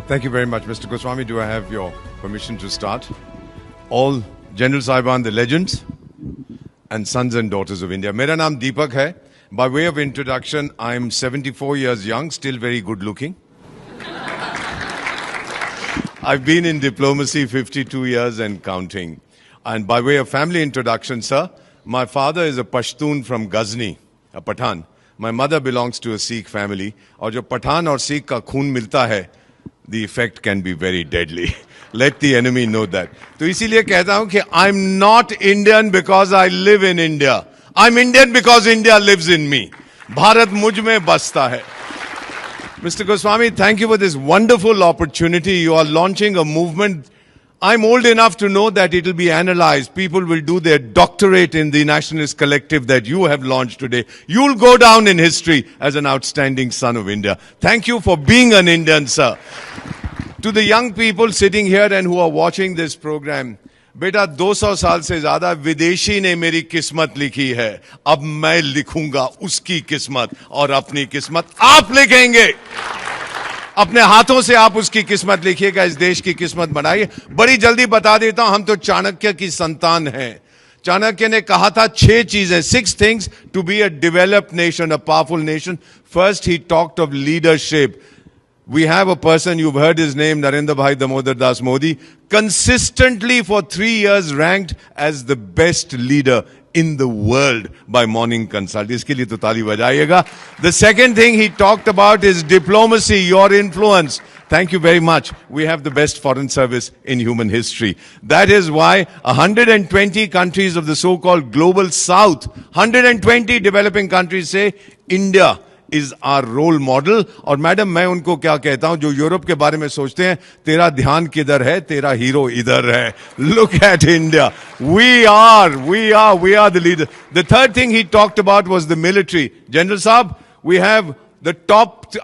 Thank you very much, Mr. Goswami. Do I have your permission to start? All General Saiban, the legends and sons and daughters of India. Mera naam Deepak hai. By way of introduction, I'm 74 years young, still very good looking. I've been in diplomacy 52 years and counting. And by way of family introduction, sir, my father is a Pashtun from Ghazni, a Pathan. My mother belongs to a Sikh family. और जो पठान और सिख का खून मिलता है, the effect can be very deadly. Let the enemy know that. तो इसीलिए कहता हूं कि I'm not Indian because I live in India. I'm Indian because India lives in me. Bharat मुझ में बसता है. Mr. Goswami, thank you for this wonderful opportunity. You are launching a movement. I'm old enough to know that it will be analyzed. People will do their doctorate in the nationalist collective that you have launched today. You'll go down in history as an outstanding son of India. Thank you for being an Indian, sir. To the young people sitting here and who are watching this program, बेटा 200 साल से ज्यादा विदेशी ने मेरी किस्मत लिखी है. अब मैं लिखूंगा उसकी किस्मत और अपनी किस्मत आप लिखेंगे. अपने हाथों से आप उसकी किस्मत लिखिएगा, इस देश की किस्मत बनाइए. बड़ी जल्दी बता देता हूं, हम तो चाणक्य की संतान हैं. चाणक्य ने कहा था 6 चीजें, 6 things to be a developed nation, a powerful nation. First, he talked of leadership. We have a person, you've heard his name, Narendra Bhai Damodar Das Modi, consistently for 3 years ranked as the best leader in the world by Morning Consult. इसके लिए तो ताली बजाइएगा. The second thing he talked about is diplomacy, your influence. Thank you very much. We have the best foreign service in human history. That is why 120 countries of the so-called global south, 120 developing countries say India is our role model. और madam मैं उनको क्या कहता हूं जो Europe के बारे में सोचते हैं, तेरा ध्यान किधर है, तेरा हीरो इधर है. Look at India. We are the leader. The third thing he talked about was the military. General Saab, we have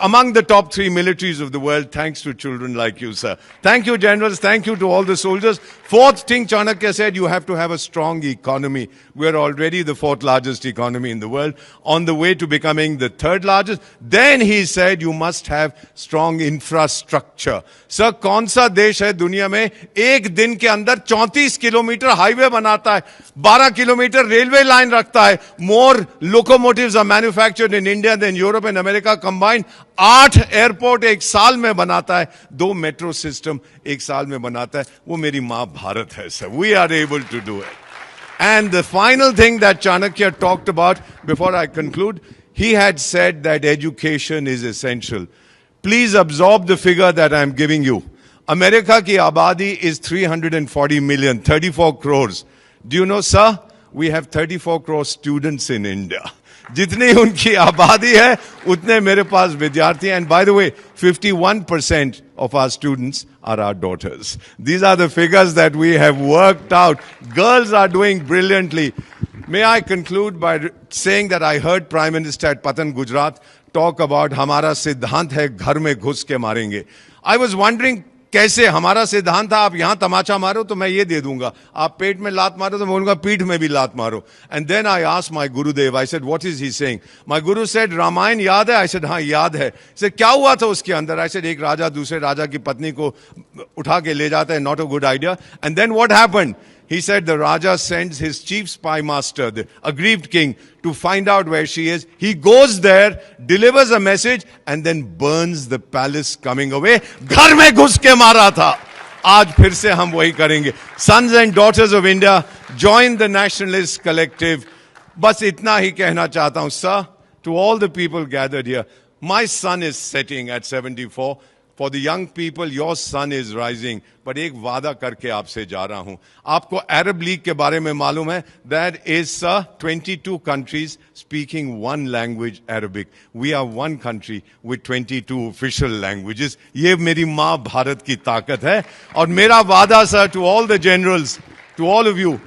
among the top 3 militaries of the world, thanks to children like you, sir. Thank you, generals. Thank you to all the soldiers. Fourth thing, Chanakya said, you have to have a strong economy. We're already the 4th largest economy in the world, on the way to becoming the 3rd largest. Then he said, you must have strong infrastructure. Sir, कौन सा देश है दुनिया में एक दिन के अंदर 34 किलोमीटर हाईवे बनाता है, 12 किलोमीटर रेलवे लाइन रखता है? More locomotives are manufactured in India than Europe and America combined. 8 airport एक साल में बनाता है, 2 मेट्रो सिस्टम एक साल में बनाता है. वो मेरी मां भारत है, sir. We are able to do it. And the final thing that Chanakya talked about, before I conclude, he had said that education is essential. Please absorb the figure that I am giving you. America ki abadi is 340 million, 34 crores. Do you know, sir? We have 34 crore students in India. जितनी उनकी आबादी है उतने मेरे पास विद्यार्थी हैं. And by the way, 51% of our students are our daughters. These are the figures that we have worked out. Girls are doing brilliantly. May I conclude by saying that I heard Prime Minister at Patan, Gujarat talk about हमारा सिद्धांत है घर में घुस के मारेंगे. I was wondering कैसे हमारा सिद्धांत था, आप यहां तमाचा मारो तो मैं ये दे दूंगा, आप पेट में लात मारो तो मैं बोलूंगा पीठ में भी लात मारो. And then I asked my Gurudev, I said, what is he saying? My Guru said, Ramayan याद है? I said, हाँ याद है. He said, क्या हुआ था उसके अंदर? I said, एक राजा दूसरे राजा की पत्नी को उठा के ले जाता है, not a good idea. And then what happened? He said the Raja sends his chief spy master, the aggrieved king, to find out where she is. He goes there, delivers a message, and then burns the palace coming away. घर में घुस के मारा था. आज फिर से हम वही करेंगे. Sons and daughters of India, join the nationalist collective. बस इतना ही कहना चाहता हूं, sir, to all the people gathered here. My sun is setting at 74. For the young people, your sun is rising. But एक वादा करके आपसे जा रहा हूं. आपको अरब लीग के बारे में मालूम है? That is 22 countries speaking one language, Arabic. We are one country with 22 official languages. ये मेरी माँ भारत की ताकत है. और मेरा वादा, sir, to all the generals, to all of you,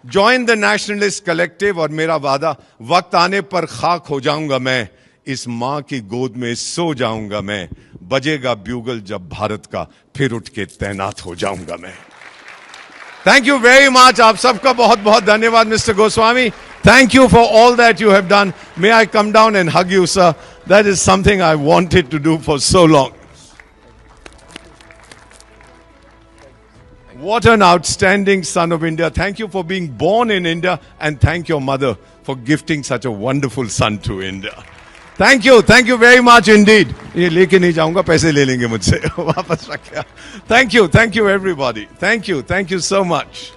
join the nationalist collective. और मेरा वादा, वक्त आने पर खाक हो जाऊंगा मैं, इस मां की गोद में सो जाऊंगा मैं, बजेगा ब्यूगल जब भारत का, फिर उठ के तैनात हो जाऊंगा मैं. Thank you very much. आप सबका बहुत बहुत धन्यवाद, mister Goswami. Thank you for all that you have done. May I come down and hug you, sir? That is something I wanted to do for so long. What an outstanding son of India. Thank you for being born in India, and thank your mother for gifting such a wonderful son to India. Thank you very much indeed. ये लेके नहीं जाऊंगा, पैसे ले लेंगे मुझसे वापस रखा. Thank you everybody. Thank you so much.